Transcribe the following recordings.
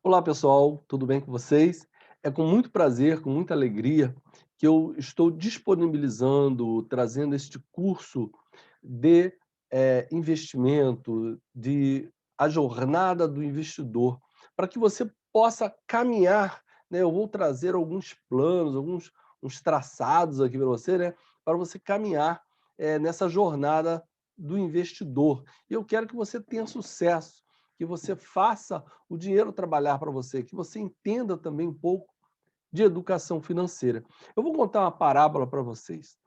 Olá, pessoal, tudo bem com vocês? É com muito prazer, com muita alegria, que eu estou disponibilizando, trazendo este curso de investimento, de a jornada do investidor, para que você possa caminhar, né? Eu vou trazer alguns planos, alguns uns traçados aqui para você, né? Para você caminhar nessa jornada do investidor. E eu quero que você tenha sucesso, que você faça o dinheiro trabalhar para você, que você entenda também um pouco de educação financeira. Eu vou contar uma parábola para vocês.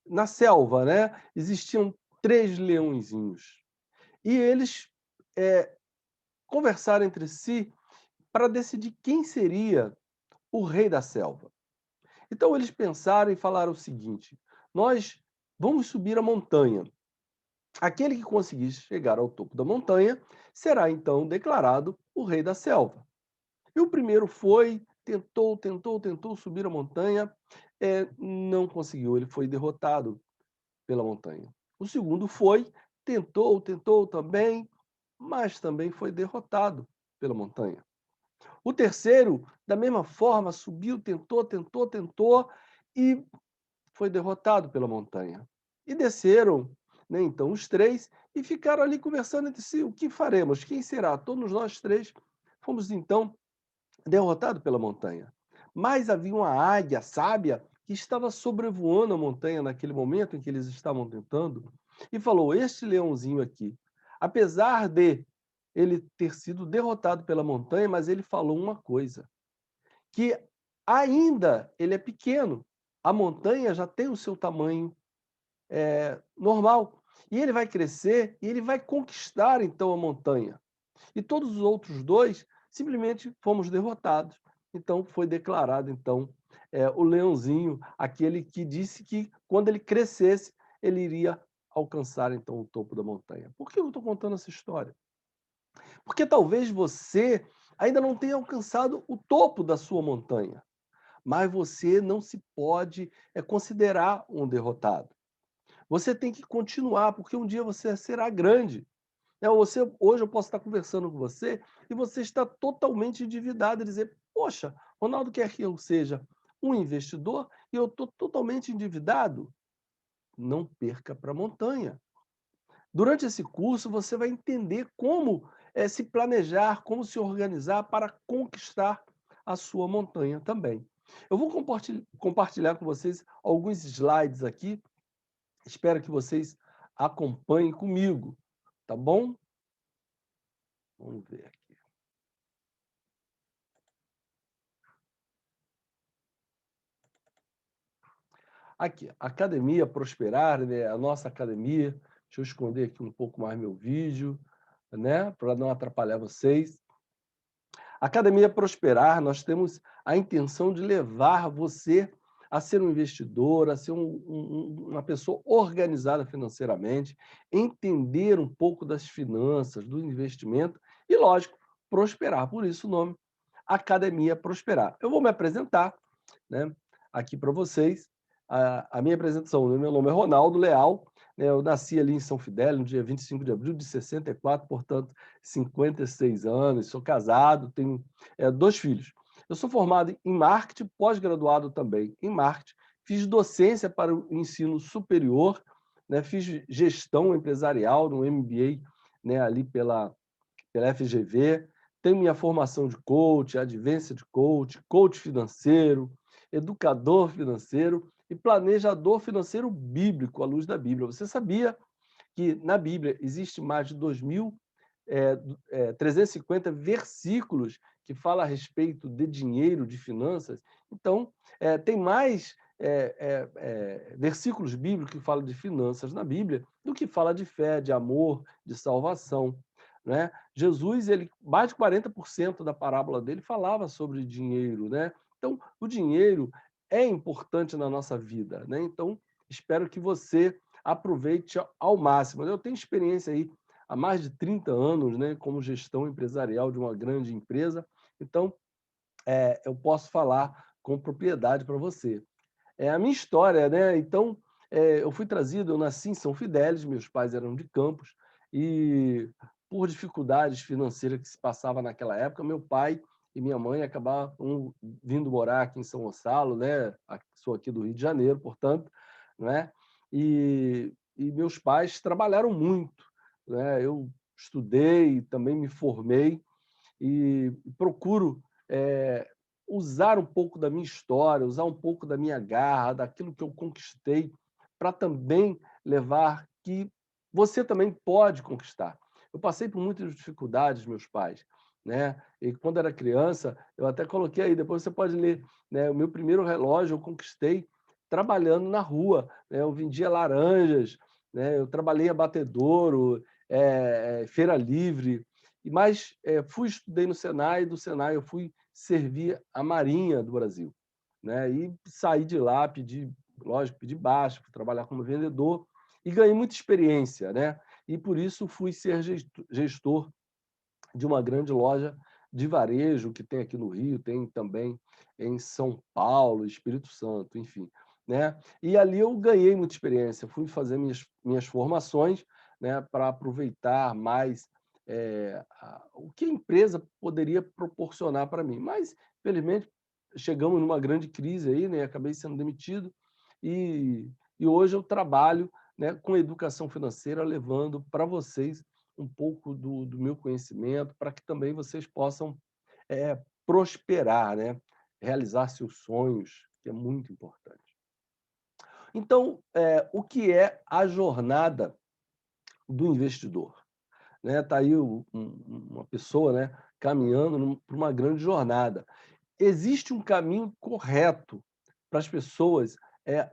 Na selva, né, existiam 3 leõezinhos e eles, eh, conversaram entre si para decidir quem seria o rei da selva. Então eles pensaram e falaram o seguinte: "Nós vamos subir a montanha. Aquele que conseguir chegar ao topo da montanha será então declarado o rei da selva." E o primeiro foi, tentou subir a montanha, não conseguiu, ele foi derrotado pela montanha. O segundo foi, tentou também, mas também foi derrotado pela montanha. O terceiro, da mesma forma, subiu, tentou e foi derrotado pela montanha. E desceram, né, então os três e ficaram ali conversando entre si: o que faremos? Quem será? Todos nós três fomos então derrotado pela montanha. Mas havia uma águia sábia que estava sobrevoando a montanha naquele momento em que eles estavam tentando e falou: "Este leãozinho aqui, apesar de ele ter sido derrotado pela montanha, mas ele falou uma coisa, que ainda ele é pequeno, a montanha já tem o seu tamanho normal, e ele vai crescer e ele vai conquistar então a montanha. E todos os outros dois simplesmente fomos derrotados. Então foi declarado então o leãozinho, aquele que disse que quando ele crescesse ele iria alcançar então o topo da montanha. Por que eu estou contando essa história? Porque talvez você ainda não tenha alcançado o topo da sua montanha, mas você não se pode considerar um derrotado. Você tem que continuar, porque um dia você será grande. Hoje eu posso estar conversando com você e você está totalmente endividado e dizer: "Poxa, Ronaldo quer que eu seja um investidor e eu estou totalmente endividado." Não perca para a montanha. Durante esse curso, você vai entender como se planejar, como se organizar para conquistar a sua montanha também. Eu vou compartilhar com vocês alguns slides aqui, espero que vocês acompanhem comigo, tá bom? Vamos ver aqui. Aqui, Academia Prosperar, né, a nossa academia. Deixa eu esconder aqui um pouco mais meu vídeo, né, para não atrapalhar vocês. Academia Prosperar, nós temos a intenção de levar você a ser um investidor, a ser uma pessoa organizada financeiramente, entender um pouco das finanças, do investimento e, lógico, prosperar. Por isso o nome Academia Prosperar. Eu vou me apresentar, né, aqui para vocês. A minha apresentação, né, meu nome é Ronaldo Leal, né, eu nasci ali em São Fidélis, no dia 25 de abril de 64, portanto, 56 anos, sou casado, tenho 2 filhos. Eu sou formado em marketing, pós-graduado também em marketing, fiz docência para o ensino superior, né, fiz gestão empresarial no MBA, né, ali pela FGV, tenho minha formação de coach, advanced coach, coach financeiro, educador financeiro e planejador financeiro bíblico à luz da Bíblia. Você sabia que na Bíblia existe mais de 2.350 versículos que fala a respeito de dinheiro, de finanças? Então, tem mais versículos bíblicos que falam de finanças na Bíblia do que fala de fé, de amor, de salvação, né? Jesus, ele, mais de 40% da parábola dele falava sobre dinheiro, né? Então, o dinheiro é importante na nossa vida, né? Então, espero que você aproveite ao máximo. Eu tenho experiência aí há mais de 30 anos, né, como gestão empresarial de uma grande empresa, então eu posso falar com propriedade para você. É a minha história, né? Então, eu fui trazido, eu nasci em São Fidélis, meus pais eram de Campos, e por dificuldades financeiras que se passava naquela época, meu pai e minha mãe acabaram vindo morar aqui em São Gonçalo, né? Sou aqui do Rio de Janeiro, portanto, né? E meus pais trabalharam muito, né? Eu estudei, também me formei e procuro usar um pouco da minha história, usar um pouco da minha garra, daquilo que eu conquistei, para também levar que você também pode conquistar. Eu passei por muitas dificuldades, meus pais, né? E quando era criança, eu até coloquei aí, depois você pode ler, né? O meu primeiro relógio eu conquistei trabalhando na rua, né? Eu vendia laranjas, né? Eu trabalhei em abatedouro, feira livre, mas estudei no Senai, e do Senai eu fui servir a Marinha do Brasil, né? E saí de lá, pedi baixa, fui trabalhar como vendedor e ganhei muita experiência, né? E por isso fui ser gestor de uma grande loja de varejo que tem aqui no Rio, tem também em São Paulo, Espírito Santo, enfim, né? E ali eu ganhei muita experiência, fui fazer minhas formações, né, para aproveitar mais o que a empresa poderia proporcionar para mim. Mas, felizmente, chegamos numa grande crise aí, né? Acabei sendo demitido e, e hoje eu trabalho, né, com educação financeira, levando para vocês um pouco do meu conhecimento, para que também vocês possam prosperar, né? Realizar seus sonhos, que é muito importante. Então, o que é a jornada do investidor? Né? Tá aí uma pessoa, né, caminhando por uma grande jornada. Existe um caminho correto para as pessoas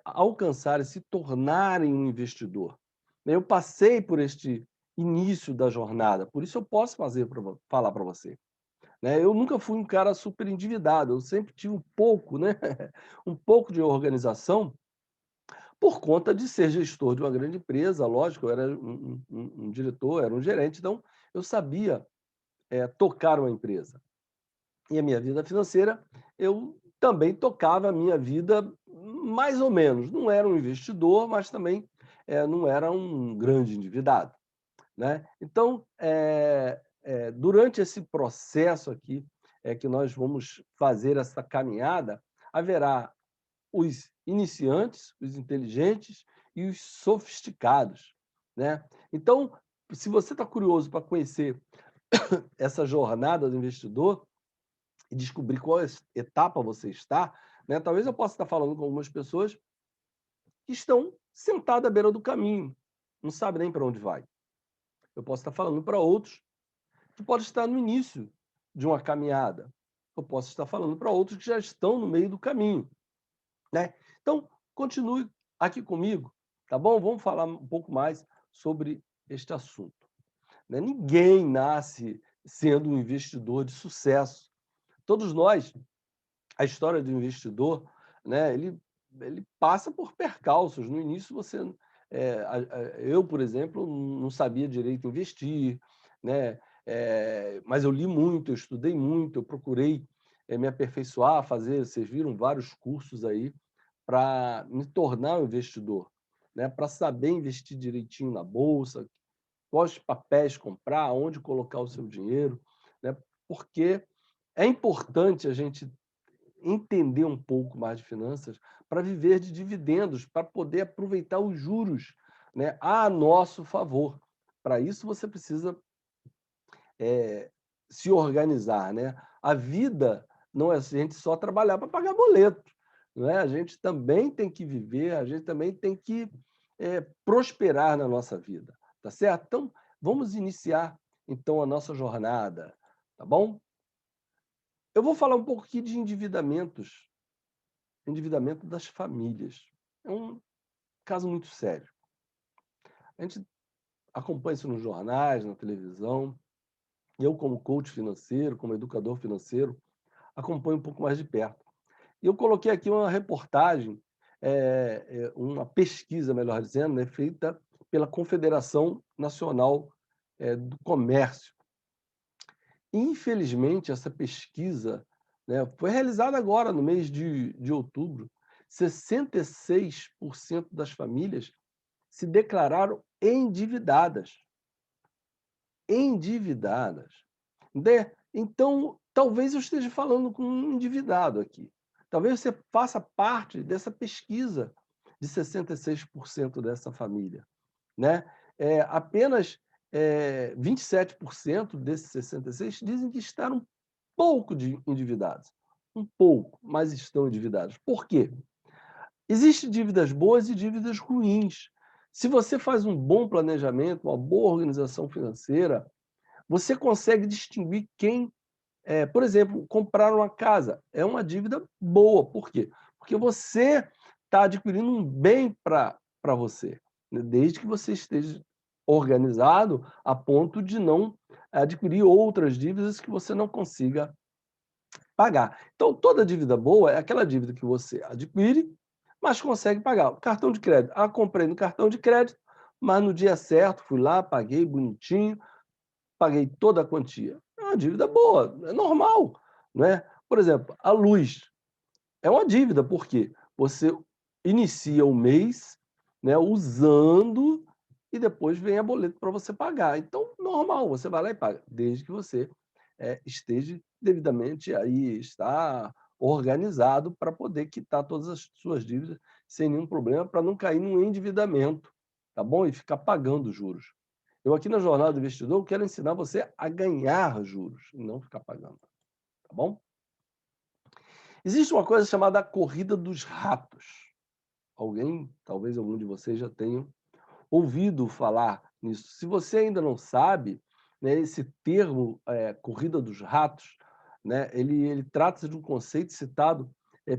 alcançarem, se tornarem um investidor. Eu passei por este início da jornada, por isso eu posso falar para você. Né? Eu nunca fui um cara super endividado, eu sempre tive um pouco, né? Um pouco de organização por conta de ser gestor de uma grande empresa, lógico, eu era um diretor, era um gerente, então eu sabia tocar uma empresa. E a minha vida financeira, eu também tocava a minha vida mais ou menos. Não era um investidor, mas também não era um grande endividado, né? Então, durante esse processo aqui, que nós vamos fazer essa caminhada, haverá os iniciantes, os inteligentes e os sofisticados, né? Então, se você está curioso para conhecer essa jornada do investidor, e descobrir qual etapa você está, né? Talvez eu possa estar falando com algumas pessoas que estão sentadas à beira do caminho, não sabem nem para onde vai. Eu posso estar falando para outros que podem estar no início de uma caminhada. Eu posso estar falando para outros que já estão no meio do caminho, né? Então, continue aqui comigo, tá bom? Vamos falar um pouco mais sobre este assunto, né? Ninguém nasce sendo um investidor de sucesso. Todos nós, a história do investidor, né, ele passa por percalços. No início, eu, por exemplo, não sabia direito investir, né, mas eu li muito, eu estudei muito, eu procurei me aperfeiçoar, vocês viram vários cursos aí para me tornar um investidor, né, para saber investir direitinho na bolsa, quais papéis comprar, onde colocar o seu dinheiro, né, porque é importante a gente entender um pouco mais de finanças para viver de dividendos, para poder aproveitar os juros, né, a nosso favor. Para isso, você precisa se organizar. Né? A vida não é a gente só trabalhar para pagar boleto. Não é? A gente também tem que viver, a gente também tem que prosperar na nossa vida. Tá certo? Então, vamos iniciar então a nossa jornada. Tá bom? Eu vou falar um pouco aqui de endividamento das famílias. É um caso muito sério. A gente acompanha isso nos jornais, na televisão. Eu, como coach financeiro, como educador financeiro, acompanho um pouco mais de perto. E eu coloquei aqui uma reportagem, uma pesquisa, melhor dizendo, né, feita pela Confederação Nacional do Comércio. Infelizmente, essa pesquisa, né, foi realizada agora, no mês de outubro. 66% das famílias se declararam endividadas. endividadas, né? Então, talvez eu esteja falando com um endividado aqui. Talvez você faça parte dessa pesquisa de 66% dessa família, né? Apenas 27% desses 66 dizem que estão um pouco endividados. Um pouco, mas estão endividados. Por quê? Existem dívidas boas e dívidas ruins. Se você faz um bom planejamento, uma boa organização financeira, você consegue distinguir quem, por exemplo, comprar uma casa é uma dívida boa. Por quê? Porque você está adquirindo um bem para você, né? Desde que você esteja organizado a ponto de não adquirir outras dívidas que você não consiga pagar. Então, toda dívida boa é aquela dívida que você adquire, mas consegue pagar. O cartão de crédito. Ah, comprei no cartão de crédito, mas no dia certo fui lá, paguei bonitinho, paguei toda a quantia. É uma dívida boa, é normal, né? Por exemplo, a luz é uma dívida, porque você inicia o mês, né, usando e depois vem a boleto para você pagar. Então, normal, você vai lá e paga, desde que você esteja devidamente aí, está organizado para poder quitar todas as suas dívidas sem nenhum problema, para não cair num endividamento, tá bom? E ficar pagando juros. Eu aqui na Jornada do Investidor quero ensinar você a ganhar juros, e não ficar pagando, tá bom? Existe uma coisa chamada corrida dos ratos. Alguém, talvez algum de vocês já tenha ouvido falar nisso. Se você ainda não sabe, né, esse termo, corrida dos ratos, né, ele trata-se de um conceito citado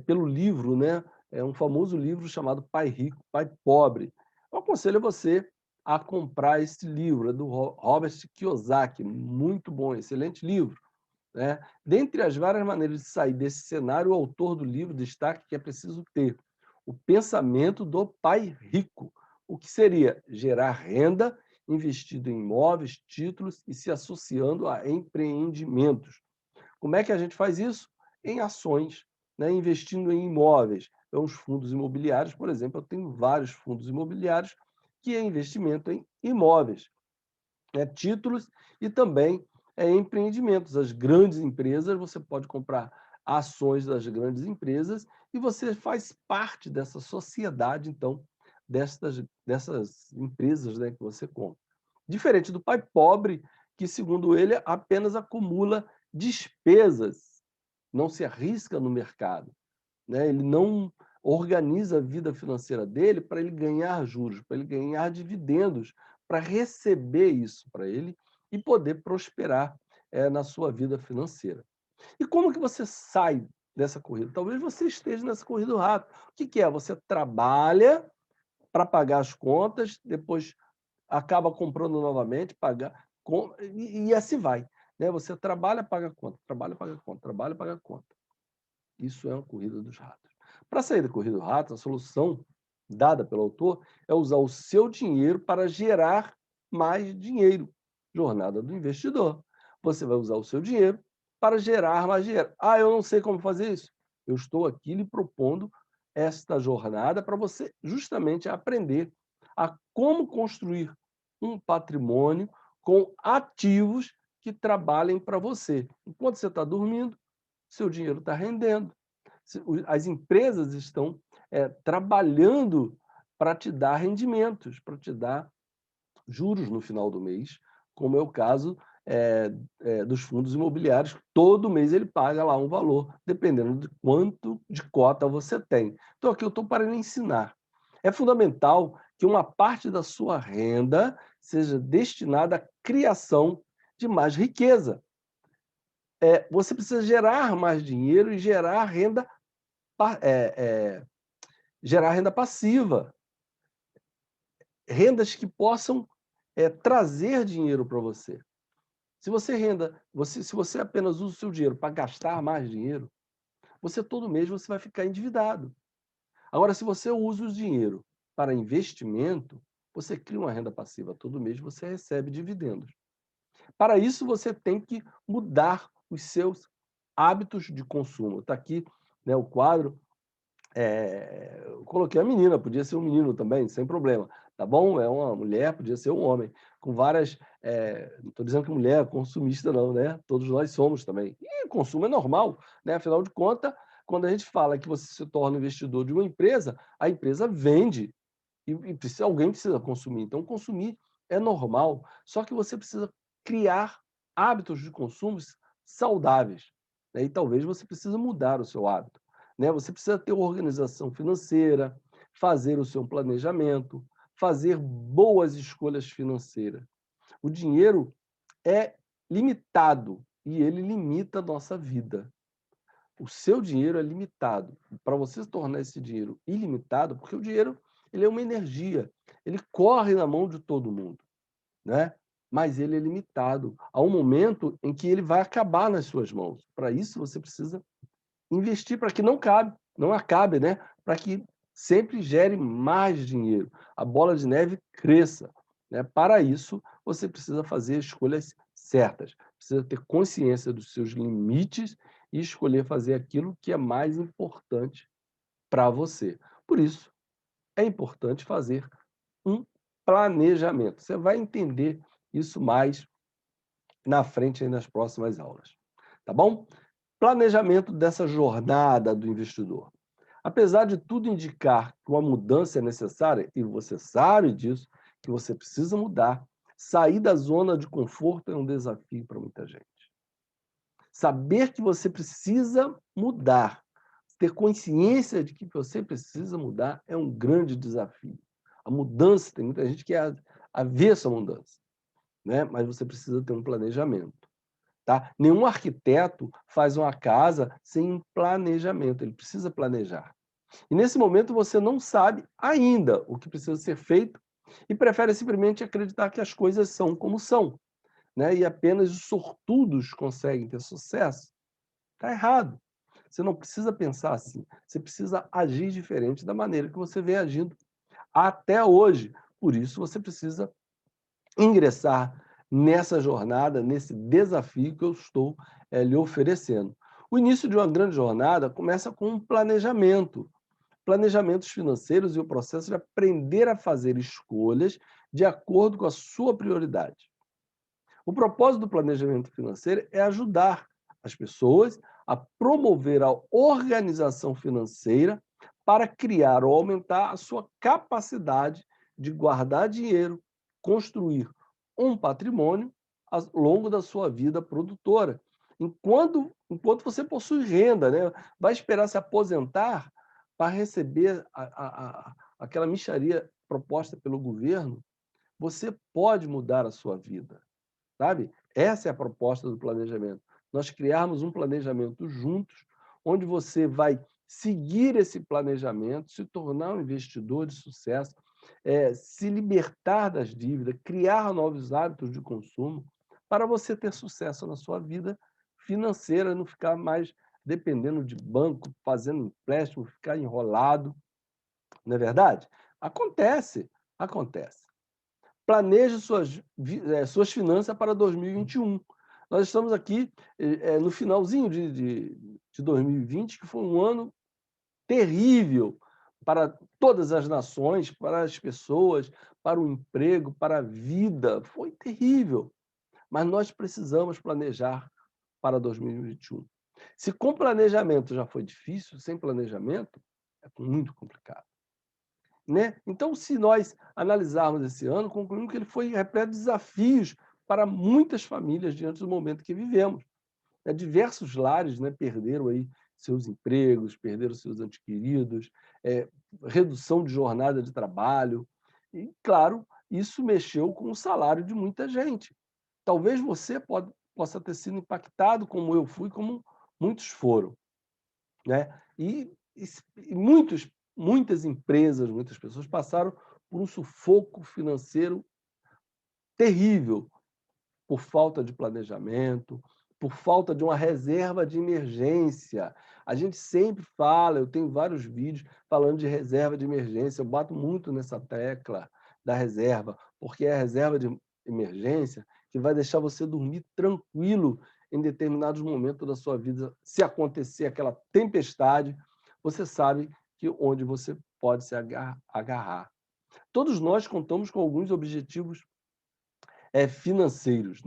pelo livro, né, é um famoso livro chamado Pai Rico, Pai Pobre. Eu aconselho você a comprar esse livro, é do Robert Kiyosaki, muito bom, excelente livro, né? Dentre as várias maneiras de sair desse cenário, o autor do livro destaca que é preciso ter o pensamento do pai rico, o que seria gerar renda, investindo em imóveis, títulos e se associando a empreendimentos. Como é que a gente faz isso? Em ações, né? Investindo em imóveis. Então, os fundos imobiliários, por exemplo, eu tenho vários fundos imobiliários que é investimento em imóveis, títulos e também empreendimentos. As grandes empresas, você pode comprar ações das grandes empresas e você faz parte dessa sociedade, então, dessas empresas, né, que você compra. Diferente do pai pobre, que, segundo ele, apenas acumula despesas, não se arrisca no mercado, né? Ele não organiza a vida financeira dele para ele ganhar juros, para ele ganhar dividendos, para receber isso para ele e poder prosperar na sua vida financeira. E como que você sai dessa corrida? Talvez você esteja nessa corrida do rato. O que que é? Você trabalha para pagar as contas, depois acaba comprando novamente, pagar, e assim vai, né? Você trabalha, paga conta, trabalha, paga conta, trabalha, paga conta. Isso é uma corrida dos ratos. Para sair da corrida dos ratos, a solução dada pelo autor é usar o seu dinheiro para gerar mais dinheiro. Jornada do investidor. Você vai usar o seu dinheiro para gerar mais dinheiro. Ah, eu não sei como fazer isso. Eu estou aqui lhe propondo esta jornada para você justamente aprender a como construir um patrimônio com ativos que trabalhem para você. Enquanto você está dormindo, seu dinheiro está rendendo. As empresas estão trabalhando para te dar rendimentos, para te dar juros no final do mês, como é o caso dos fundos imobiliários. Todo mês ele paga lá um valor, dependendo de quanto de cota você tem. Então, aqui eu estou para lhe ensinar. É fundamental que uma parte da sua renda seja destinada à criação de mais riqueza. Você precisa gerar mais dinheiro e gerar renda passiva, rendas que possam trazer dinheiro para você. Se você apenas usa o seu dinheiro para gastar mais dinheiro, todo mês você vai ficar endividado. Agora, se você usa o dinheiro para investimento, você cria uma renda passiva. Todo mês você recebe dividendos. Para isso, você tem que mudar os seus hábitos de consumo. Está aqui, né, o quadro. Eu coloquei a menina, podia ser um menino também, sem problema, tá bom? É uma mulher, podia ser um homem. com várias, não estou dizendo que mulher é consumista não, né, todos nós somos também. E consumo é normal, né, afinal de contas, quando a gente fala que você se torna investidor de uma empresa, a empresa vende e precisa alguém precisa consumir, então consumir é normal, só que você precisa criar hábitos de consumos saudáveis, né, e talvez você precise mudar o seu hábito, né, você precisa ter organização financeira, fazer o seu planejamento, fazer boas escolhas financeiras. O dinheiro é limitado e ele limita a nossa vida. O seu dinheiro é limitado. Para você se tornar esse dinheiro ilimitado, porque o dinheiro ele é uma energia, ele corre na mão de todo mundo, né? Mas ele é limitado. Há um momento em que ele vai acabar nas suas mãos. Para isso você precisa investir para que não acabe, né? Para que sempre gere mais dinheiro, a bola de neve cresça, né? Para isso, você precisa fazer escolhas certas, precisa ter consciência dos seus limites e escolher fazer aquilo que é mais importante para você. Por isso, é importante fazer um planejamento. Você vai entender isso mais na frente aí nas próximas aulas, tá bom? Planejamento dessa jornada do investidor. Apesar de tudo indicar que uma mudança é necessária, e você sabe disso, que você precisa mudar, sair da zona de conforto é um desafio para muita gente. Saber que você precisa mudar, ter consciência de que você precisa mudar é um grande desafio. A mudança, tem muita gente que é avessa a mudança, né? Mas você precisa ter um planejamento. Tá? Nenhum arquiteto faz uma casa sem um planejamento, ele precisa planejar. E nesse momento você não sabe ainda o que precisa ser feito e prefere simplesmente acreditar que as coisas são como são, né? E apenas os sortudos conseguem ter sucesso. Está errado. Você não precisa pensar assim, você precisa agir diferente da maneira que você vem agindo até hoje. Por isso você precisa ingressar nessa jornada, nesse desafio que eu estou lhe oferecendo. O início de uma grande jornada começa com um planejamento, planejamentos financeiros e o processo de aprender a fazer escolhas de acordo com a sua prioridade. O propósito do planejamento financeiro é ajudar as pessoas a promover a organização financeira para criar ou aumentar a sua capacidade de guardar dinheiro, construir um patrimônio ao longo da sua vida produtora. Enquanto você possui renda, né? Vai esperar se aposentar para receber aquela mixaria proposta pelo governo, você pode mudar a sua vida, sabe? Essa é a proposta do planejamento. Nós criarmos um planejamento juntos, onde você vai seguir esse planejamento, se tornar um investidor de sucesso, se libertar das dívidas, criar novos hábitos de consumo, para você ter sucesso na sua vida financeira, não ficar mais dependendo de banco, fazendo empréstimo, ficar enrolado, não é verdade? Acontece, acontece. Planeje suas finanças para 2021. Nós estamos aqui no finalzinho de 2020, que foi um ano terrível para todas as nações, para as pessoas, para o emprego, para a vida. Foi terrível. Mas nós precisamos planejar para 2021. Se com planejamento já foi difícil, sem planejamento é muito complicado. Né? Então, se nós analisarmos esse ano, concluímos que ele foi repleto de desafios para muitas famílias diante do momento que vivemos. Diversos lares, né, perderam aí seus empregos, perderam seus entes queridos, redução de jornada de trabalho. E, claro, isso mexeu com o salário de muita gente. Talvez você possa ter sido impactado, como eu fui, como muitos foram, né? E muitas empresas, muitas pessoas passaram por um sufoco financeiro terrível, por falta de planejamento, por falta de uma reserva de emergência. A gente sempre fala, eu tenho vários vídeos falando de reserva de emergência, eu bato muito nessa tecla da reserva, porque é a reserva de emergência que vai deixar você dormir tranquilo em determinados momentos da sua vida. Se acontecer aquela tempestade, você sabe que onde você pode se agarrar. Todos nós contamos com alguns objetivos financeiros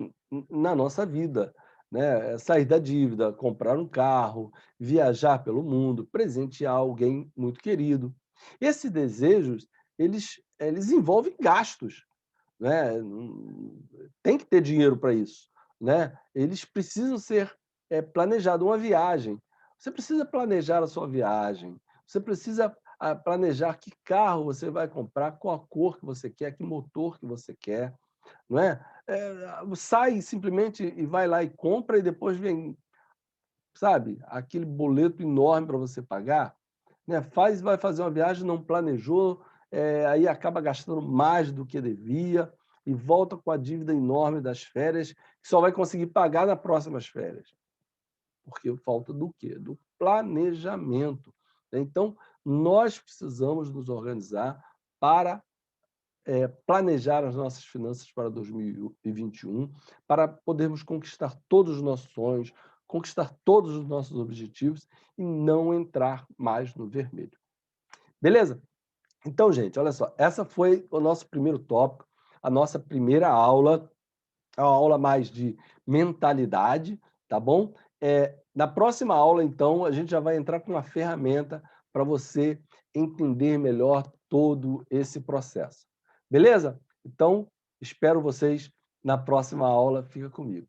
na nossa vida, né? Sair da dívida, comprar um carro, viajar pelo mundo, presentear alguém muito querido. Esses desejos, eles envolvem gastos, né? Tem que ter dinheiro para isso, né? Eles precisam ser planejados. Uma viagem, você precisa planejar a sua viagem, você precisa planejar que carro você vai comprar, qual a cor que você quer, que motor que você quer, não é? Sai simplesmente e vai lá e compra e depois vem, sabe, aquele boleto enorme para você pagar, né? Vai fazer uma viagem, não planejou, aí acaba gastando mais do que devia e volta com a dívida enorme das férias, que só vai conseguir pagar nas próximas férias. Porque falta do quê? Do planejamento, né? Então, nós precisamos nos organizar para planejar as nossas finanças para 2021, para podermos conquistar todos os nossos sonhos, conquistar todos os nossos objetivos e não entrar mais no vermelho. Beleza? Então, gente, olha só, essa foi o nosso primeiro tópico, a nossa primeira aula, é uma aula mais de mentalidade, tá bom? Na próxima aula, então, a gente já vai entrar com uma ferramenta para você entender melhor todo esse processo. Beleza? Então, espero vocês na próxima aula. Fica comigo.